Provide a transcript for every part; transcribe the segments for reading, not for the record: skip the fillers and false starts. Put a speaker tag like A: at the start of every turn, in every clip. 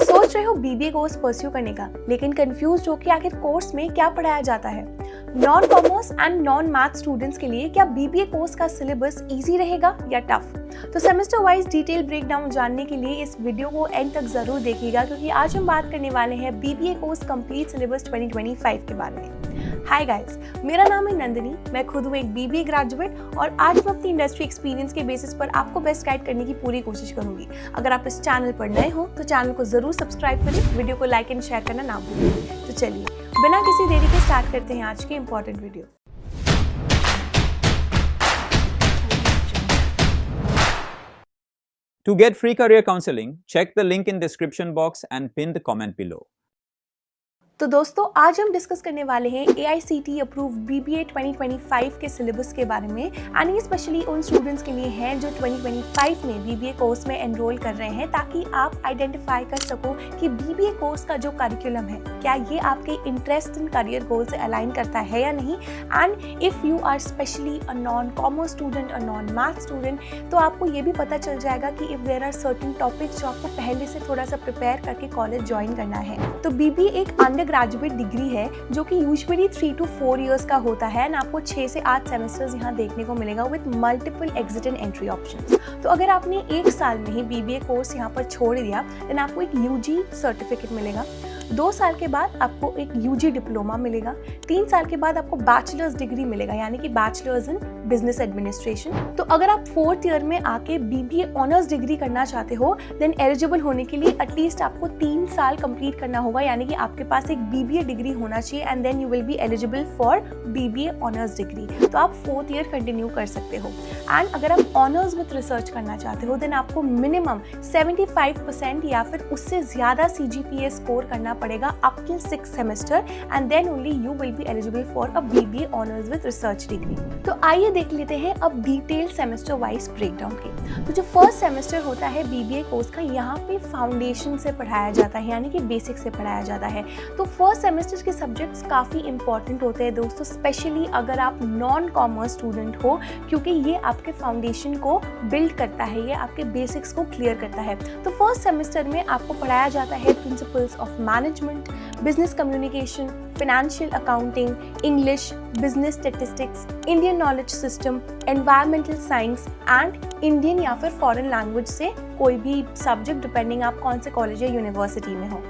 A: सोच रहे हो बीबीए कोर्स परस्यू करने का, लेकिन कंफ्यूज हो कि आखिर कोर्स में क्या पढ़ाया जाता है। Non commerce and non math students के लिए क्या बीबीए कोर्स का सिलेबस इजी रहेगा या टफ? तो सेमेस्टर वाइज डिटेल ब्रेकडाउन जानने के लिए इस वीडियो को एंड तक जरूर देखिएगा, क्योंकि आज हम बात करने वाले हैं बीबीए कोर्स कंप्लीट सिलेबस 2025 के बारे में। हाय गाइस, मेरा नाम है नंदिनी। मैं खुद हूँ एक बीबीए ग्रेजुएट और आज मैं अपनी इंडस्ट्री एक्सपीरियंस के बेसिस पर आपको बेस्ट गाइड करने की पूरी कोशिश करूंगी। अगर आप इस चैनल पर नए हो तो चैनल को जरूर सब्सक्राइब करें, वीडियो को लाइक एंड शेयर करना ना भूलें। तो चलिए बिना किसी देरी के स्टार्ट करते हैं आज की important video.
B: To get free career counseling, check the link in description box and pin the comment below.
A: तो दोस्तों, आज हम डिस्कस करने वाले हैं AICTE अप्रूव BBA 2025 के सिलेबस के बारे में, एंड ये स्पेशली उन स्टूडेंट्स के लिए हैं जो 2025 में BBA कोर्स में एनरोल कर रहे हैं, ताकि आप आइडेंटिफाई कर सको कि BBA कोर्स का जो करिकुलम है क्या ये आपके इंटरेस्ट इन करियर गोल से अलाइन करता है या नहीं। And if you are specially a non commerce student, a non math student, तो आपको ये भी पता चल जाएगा कि if there are certain topics जो आपको पहले से थोड़ा सा प्रिपेयर करके कॉलेज ज्वाइन करना है। तो BBA एक अंडर ग्रेजुएट डिग्री है जो कि यूजुअली 3 to 4 इयर्स का होता है, एंड आपको 6 से 8 सेमेस्टर्स यहाँ देखने को मिलेगा with multiple exit and entry options. तो अगर आपने 1 साल में ही BBA कोर्स यहाँ पर छोड़ दिया, देन आपको एक UG सर्टिफिकेट मिलेगा। 2 साल के बाद आपको एक UG डिप्लोमा मिलेगा। 3 साल के बाद आपको बैचलर्स डिग्री मिलेगा, यानी कि बैचलर्स इन बिजनेस एडमिनिस्ट्रेशन। तो अगर आप 4th ईयर में आके BBA ऑनर्स डिग्री करना चाहते हो, देन एलिजिबल होने के लिए एटलीस्ट आपको 3 साल कंप्लीट करना होगा, यानी कि आपके पास एक BBA डिग्री होना चाहिए, and then you will be eligible for BBA honours degree. तो आप 4th ईयर कंटिन्यू कर सकते हो। एंड अगर आप ऑनर्स विद रिसर्च करना चाहते हो, देन आपको मिनिमम 75% या फिर उससे ज़्यादा CGPA स्कोर करना पड़ेगा up till 6th semester, and then only you will be eligible for a BBA honours with research degree. तो आइए देख लेते हैं अब डिटेल सेमेस्टर वाइज ब्रेकडाउन के। तो जो फर्स्ट सेमेस्टर होता है BBA कोर्स का, यहाँ पे फाउंडेशन से पढ़ाया जाता है, यानी कि बेसिक से पढ़ाया जाता है। तो फर्स्ट सेमेस्टर के सब्जेक्ट्स काफ़ी इंपॉर्टेंट होते हैं दोस्तों, स्पेशली अगर आप नॉन कॉमर्स स्टूडेंट हो, क्योंकि ये आपके फाउंडेशन को बिल्ड करता है, ये आपके बेसिक्स को क्लियर करता है। तो फर्स्ट सेमेस्टर में आपको पढ़ाया जाता है principles of management, business communication, financial accounting, English, business statistics, Indian knowledge system, environmental science and Indian या फिर फॉरेन लैंग्वेज से कोई भी सब्जेक्ट, डिपेंडिंग आप कौन से कॉलेज या यूनिवर्सिटी में हो।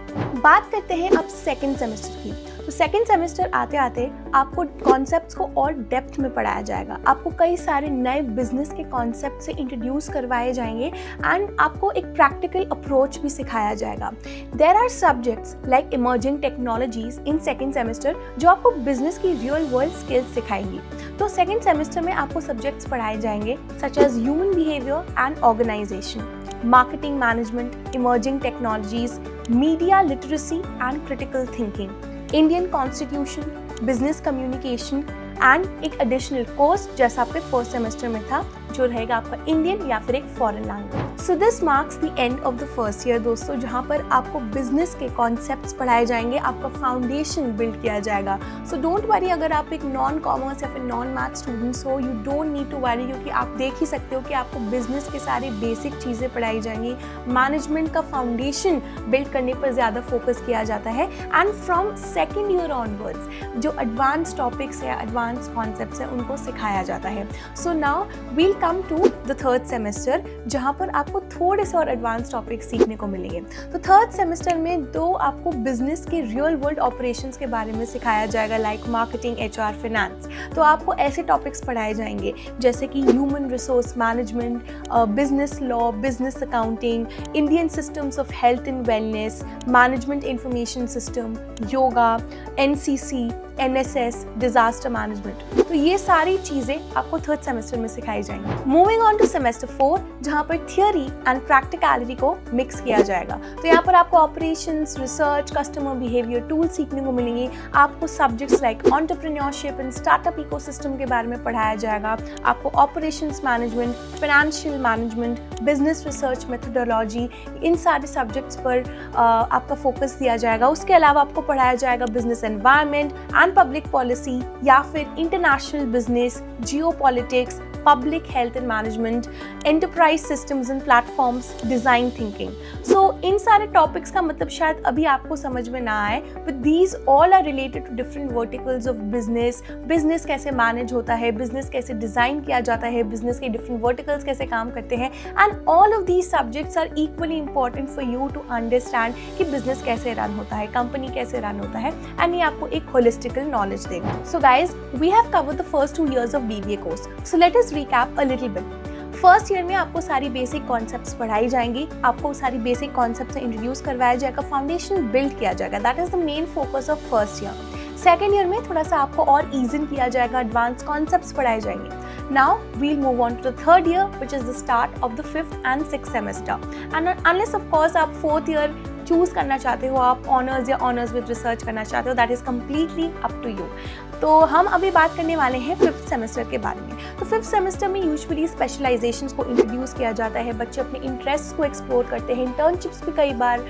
A: बात करते हैं अब सेकेंड सेमेस्टर की। तो सेकेंड सेमेस्टर आते आते आपको कॉन्सेप्ट्स को और डेप्थ में पढ़ाया जाएगा। आपको कई सारे नए बिजनेस के कॉन्सेप्ट से इंट्रोड्यूस करवाए जाएंगे, एंड आपको एक प्रैक्टिकल अप्रोच भी सिखाया जाएगा। There are subjects like emerging technologies in second semester, जो आपको बिजनेस की रियल वर्ल्ड स्किल्स सिखाएंगी। तो सेकेंड सेमेस्टर में आपको सब्जेक्ट्स पढ़ाए जाएंगे such as human behaviour and organisation, marketing management, emerging technologies, media literacy and critical thinking, Indian constitution, business communication and एक additional course जैसा आपके फर्स्ट सेमेस्टर में था, जो रहेगा आपका इंडियन या फिर एक foreign language. So this marks the end of the first year दोस्तों, जहाँ पर आपको बिजनेस के कॉन्सेप्ट्स पढ़ाए जाएंगे, आपका फाउंडेशन बिल्ड किया जाएगा। सो डोंट वरी अगर आप एक नॉन कॉमर्स या फिर नॉन मैथ स्टूडेंट्स हो, you don't need to worry, क्योंकि आप देख ही सकते हो कि आपको बिजनेस के सारी बेसिक चीज़ें पढ़ाई जाएंगी। मैनेजमेंट का फाउंडेशन बिल्ड करने पर ज़्यादा फोकस किया जाता है, and from second year onwards जो एडवांस टॉपिक्स या एडवांस कॉन्सेप्ट्स हैं उनको सिखाया जाता है। So now we'll come to the third semester, जहाँ पर आपको थोड़े से और एडवांस टॉपिक्स सीखने को मिलेंगे। तो थर्ड सेमेस्टर में आपको बिजनेस के रियल वर्ल्ड ऑपरेशंस के बारे में सिखाया जाएगा, लाइक मार्केटिंग, HR, फाइनेंस। तो आपको ऐसे टॉपिक्स पढ़ाए जाएंगे जैसे कि human resource management, business law, business accounting, Indian systems of health and wellness, management information system, yoga, NCC, NSS, disaster management. तो ये सारी चीज़ें आपको थर्ड सेमेस्टर में सिखाई जाएंगी। मूविंग ऑन टू सेमेस्टर 4, जहाँ पर थियोरी एंड प्रैक्टिकलिटी को मिक्स किया जाएगा। तो यहाँ पर आपको operations, research, customer behaviour tool सीखने को मिलेंगे। आपको subjects like entrepreneurship and startup ecosystem के बारे में पढ़ाया जाएगा। आपको operations management, financial management, business research methodology, इन सारे सब्जेक्ट्स पर आपका फोकस दिया जाएगा। उसके अलावा आपको पढ़ाया जाएगा business environment and public policy, या फिर international business, Jio politics, public health and management, enterprise systems and platforms, design thinking. So इन सारे टॉपिक्स का मतलब शायद अभी आपको समझ में ना आए, but these all are related to different verticals of business. Business कैसे मैनेज होता है, बिजनेस कैसे डिज़ाइन किया जाता है, बिजनेस के डिफरेंट वर्टिकल्स कैसे काम करते हैं, and all of these subjects are equally important for you to understand कि बिजनेस कैसे रन होता है, कंपनी कैसे रन होता है, एंड ये आपको एक होलिस्टिकल नॉलेज देगा. So guys, we have covered the first 2 years of BBA course. So let us recap a little bit. First year में आपको सारी बेसिक कॉन्सेप्ट्स पढ़ाई जाएंगी, आपको सारी बेसिक कॉन्सेप्ट्स से इंट्रोड्यूस करवाया जाएगा, फाउंडेशन बिल्ड किया जाएगा. That is the main focus of first year. Second year में थोड़ा सा आपको और ईजन किया जाएगा, एडवांस कॉन्सेप्ट्स पढ़ाए जाएंगे. Now we'll move on to the third year, which is the start of the 5th and 6th semester. And unless of course आप 4th year चूज़ करना चाहते हो, आप ऑनर्स या ऑनर्स विद रिसर्च करना चाहते हो, that is completely up to you. तो हम अभी बात करने वाले हैं 5th सेमेस्टर के बारे में. तो 5th सेमेस्टर में यूजुअली स्पेशलाइजेशंस को इंट्रोड्यूस किया जाता है, बच्चे अपने इंटरेस्ट को एक्सप्लोर करते हैं, इंटर्नशिप्स भी कई बार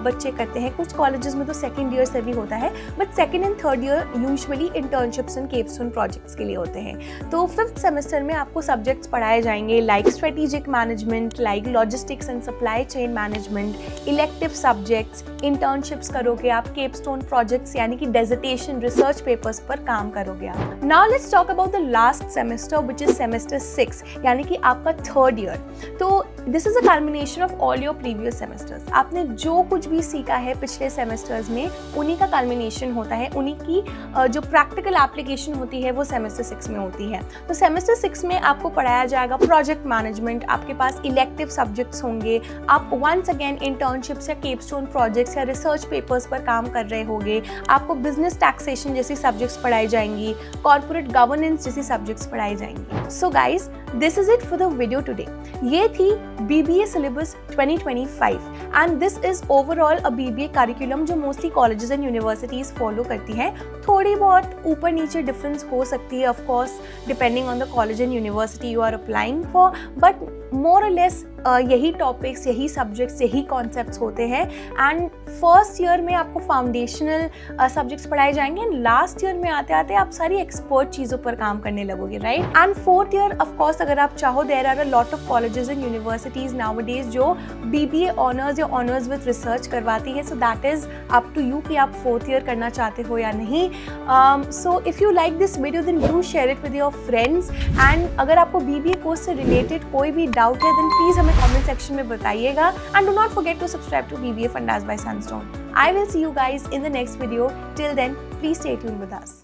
A: बच्चे करते हैं. कुछ कॉलेजेस में तो सेकेंड ईयर से भी होता है, but second and third year usually internships and capstone projects के लिए होते हैं. तो 5th सेमेस्टर में आपको सब्जेक्ट्स पढ़ाए जाएंगे like strategic management, like logistics and supply chain management, elective subjects, internships करोगे आप, केपस्टोन प्रोजेक्ट्स यानी कि डेजिटेशन रिसर्च पेपर्स पर काम करोगे आप. Now let's talk about the last semester which is semester 6 यानी कि आपका थर्ड ईयर. तो this is a culmination of all your previous semesters. आपने जो कुछ भी सीखा है पिछले सेमेस्टर्स में, उन्हीं का कल्मिनेशन होता है, उन्हीं की जो प्रैक्टिकल एप्लीकेशन होती है वो सेमेस्टर 6 में होती है. तो सेमेस्टर 6 में आपको पढ़ाया जाएगा प्रोजेक्ट मैनेजमेंट, आपके पास इलेक्टिव सब्जेक्ट्स होंगे, आप वंस अगेन इंटर्नशिप्स या केपस्टोन प्रोजेक्ट्स या रिसर्च पेपर्स पर काम कर रहे होंगे, आपको बिजनेस टैक्सेशन जैसी सब्जेक्ट्स पढ़ाई जाएंगी, कॉर्पोरेट गवर्नेंस जैसी सब्जेक्ट्स पढ़ाई जाएंगी. So guys, this is it for the video today. ये थी BBA syllabus 2025 and this is overall a BBA curriculum जो mostly colleges and universities follow करती हैं. थोड़ी बहुत ऊपर नीचे डिफरेंस हो सकती है of course depending on the college and university you are applying for, but more और लेस यही टॉपिक्स, यही सब्जेक्ट्स, यही कॉन्सेप्ट्स होते हैं. एंड फर्स्ट ईयर में आपको फाउंडेशनल सब्जेक्ट्स पढ़ाए जाएंगे एंड लास्ट ईयर में आते आते आप सारी एक्सपर्ट चीज़ों पर काम करने लगोगे, right. And fourth year of course अगर आप चाहो, there are a lot of colleges and universities nowadays जो BBA ऑनर्स या ऑनर्स विद रिसर्च करवाती है. So that is up to you कि आप फोर्थ ईयर करना चाहते हो या नहीं. So if you like this video then do share it with your friends. And अगर आपको BBA कोर्स से रिलेटेड कोई भी डाउट है देन प्लीज़ हमें कमेंट सेक्शन में बताइएगा. And do not forget to subscribe to BBA Fundas by Sunstone. I will see you guys in the next video. Till then, please stay tuned with us.